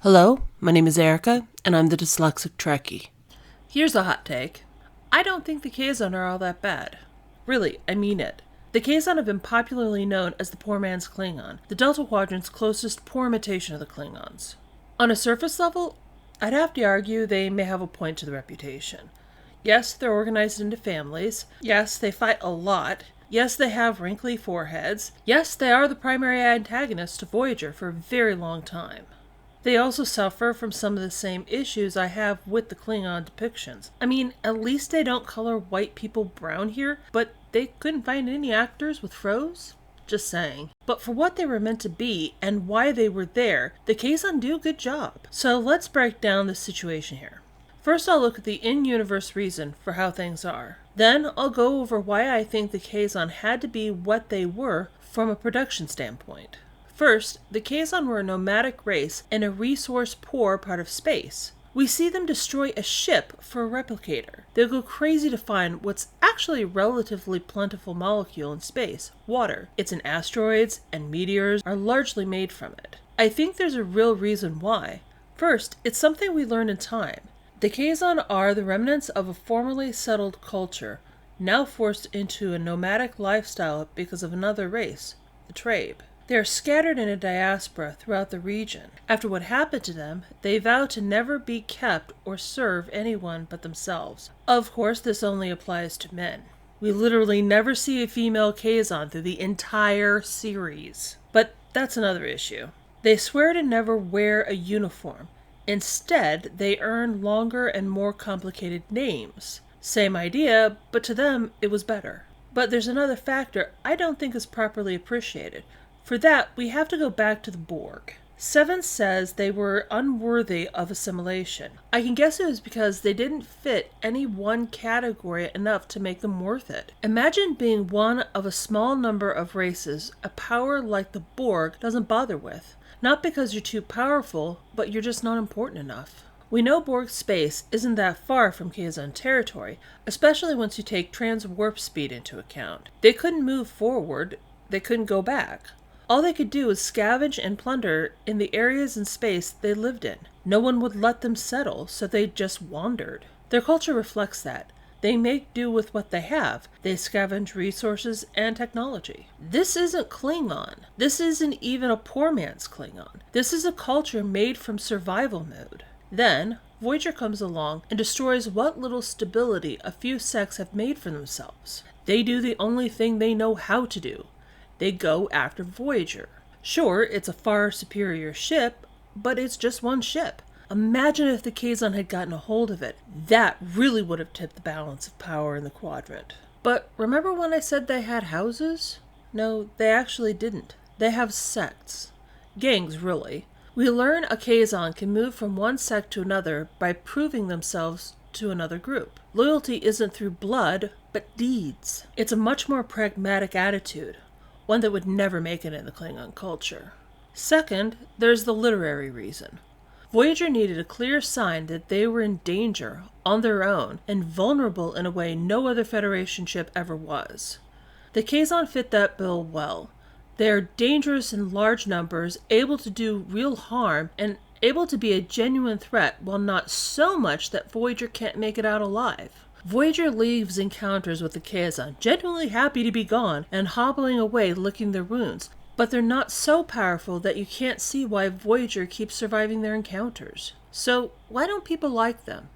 Hello, my name is Erica, and I'm the dyslexic Trekkie. Here's a hot take. I don't think the Kazon are all that bad. Really, I mean it. The Kazon have been popularly known as the poor man's Klingon, the Delta Quadrant's closest poor imitation of the Klingons. On a surface level, I'd have to argue they may have a point to the reputation. Yes, they're organized into families. Yes, they fight a lot. Yes, they have wrinkly foreheads. Yes, they are the primary antagonists to Voyager for a very long time. They also suffer from some of the same issues I have with the Klingon depictions. I mean, at least they don't color white people brown here, but they couldn't find any actors with froze? Just saying. But for what they were meant to be and why they were there, the Kazon do a good job. So let's break down the situation here. First, I'll look at the in-universe reason for how things are. Then, I'll go over why I think the Kazon had to be what they were from a production standpoint. First, the Kazon were a nomadic race in a resource-poor part of space. We see them destroy a ship for a replicator. They'll go crazy to find what's actually a relatively plentiful molecule in space, water. It's in asteroids, and meteors are largely made from it. I think there's a real reason why. First, it's something we learn in time. The Kazon are the remnants of a formerly settled culture, now forced into a nomadic lifestyle because of another race, the Trabe. They are scattered in a diaspora throughout the region. After what happened to them, they vow to never be kept or serve anyone but themselves. Of course, this only applies to men. We literally never see a female Kazon through the entire series. But that's another issue. They swear to never wear a uniform. Instead, they earn longer and more complicated names. Same idea, but to them, it was better. But there's another factor I don't think is properly appreciated. For that, we have to go back to the Borg. Seven says they were unworthy of assimilation. I can guess it was because they didn't fit any one category enough to make them worth it. Imagine being one of a small number of races a power like the Borg doesn't bother with. Not because you're too powerful, but you're just not important enough. We know Borg space isn't that far from Kazon territory, especially once you take trans-warp speed into account. They couldn't move forward, they couldn't go back. All they could do was scavenge and plunder in the areas in space they lived in. No one would let them settle, so they just wandered. Their culture reflects that. They make do with what they have. They scavenge resources and technology. This isn't Klingon. This isn't even a poor man's Klingon. This is a culture made from survival mode. Then, Voyager comes along and destroys what little stability a few sects have made for themselves. They do the only thing they know how to do. They go after Voyager. Sure, it's a far superior ship, but it's just one ship. Imagine if the Kazon had gotten a hold of it. That really would have tipped the balance of power in the quadrant. But remember when I said they had houses? No, they actually didn't. They have sects. Gangs, really. We learn a Kazon can move from one sect to another by proving themselves to another group. Loyalty isn't through blood, but deeds. It's a much more pragmatic attitude. One that would never make it in the Klingon culture. Second, there's the literary reason. Voyager needed a clear sign that they were in danger, on their own, and vulnerable in a way no other Federation ship ever was. The Kazon fit that bill well. They are dangerous in large numbers, able to do real harm, and able to be a genuine threat, while not so much that Voyager can't make it out alive. Voyager leaves encounters with the Kazon, genuinely happy to be gone, and hobbling away licking their wounds, but they're not so powerful that you can't see why Voyager keeps surviving their encounters. So, why don't people like them?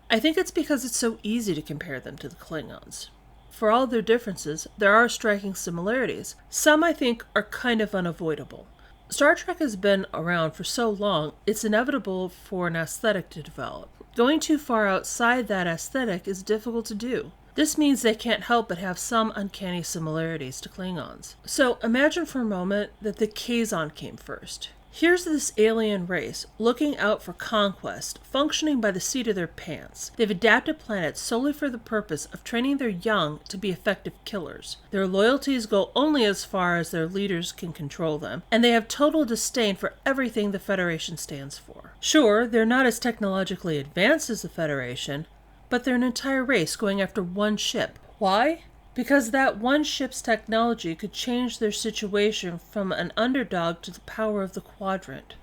I think it's because it's so easy to compare them to the Klingons. For all their differences, there are striking similarities. Some, I think, are kind of unavoidable. Star Trek has been around for so long, it's inevitable for an aesthetic to develop. Going too far outside that aesthetic is difficult to do. This means they can't help but have some uncanny similarities to Klingons. So imagine for a moment that the Kazon came first. Here's this alien race, looking out for conquest, functioning by the seat of their pants. They've adapted planets solely for the purpose of training their young to be effective killers. Their loyalties go only as far as their leaders can control them, and they have total disdain for everything the Federation stands for. Sure, they're not as technologically advanced as the Federation, but they're an entire race going after one ship. Why? Because that one ship's technology could change their situation from an underdog to the power of the quadrant.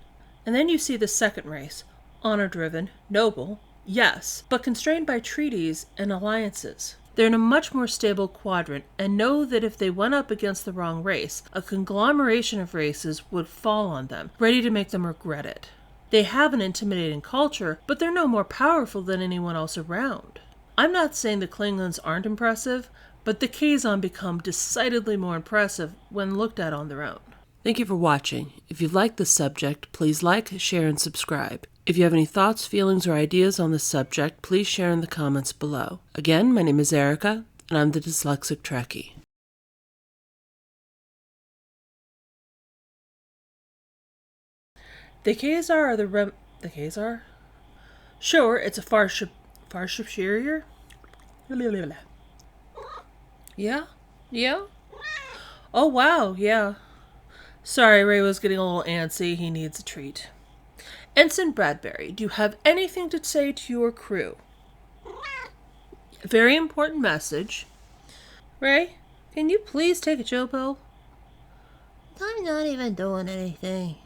And then you see the second race, honor-driven, noble, yes, but constrained by treaties and alliances. They're in a much more stable quadrant and know that if they went up against the wrong race, a conglomeration of races would fall on them, ready to make them regret it. They have an intimidating culture, but they're no more powerful than anyone else around. I'm not saying the Klingons aren't impressive, but the Kazon become decidedly more impressive when looked at on their own. Thank you for watching. If you like this subject, please like, share, and subscribe. If you have any thoughts, feelings, or ideas on this subject, please share in the comments below. Again, my name is Erica, and I'm the Dyslexic Trekkie. The Kazar are the Kazar? Sure, it's a Farshipshire? Yeah? Yeah? Oh, wow, yeah. Sorry, Ray was getting a little antsy. He needs a treat. Ensign Bradbury, do you have anything to say to your crew? Very important message. Ray, can you please take a chill pill? I'm not even doing anything.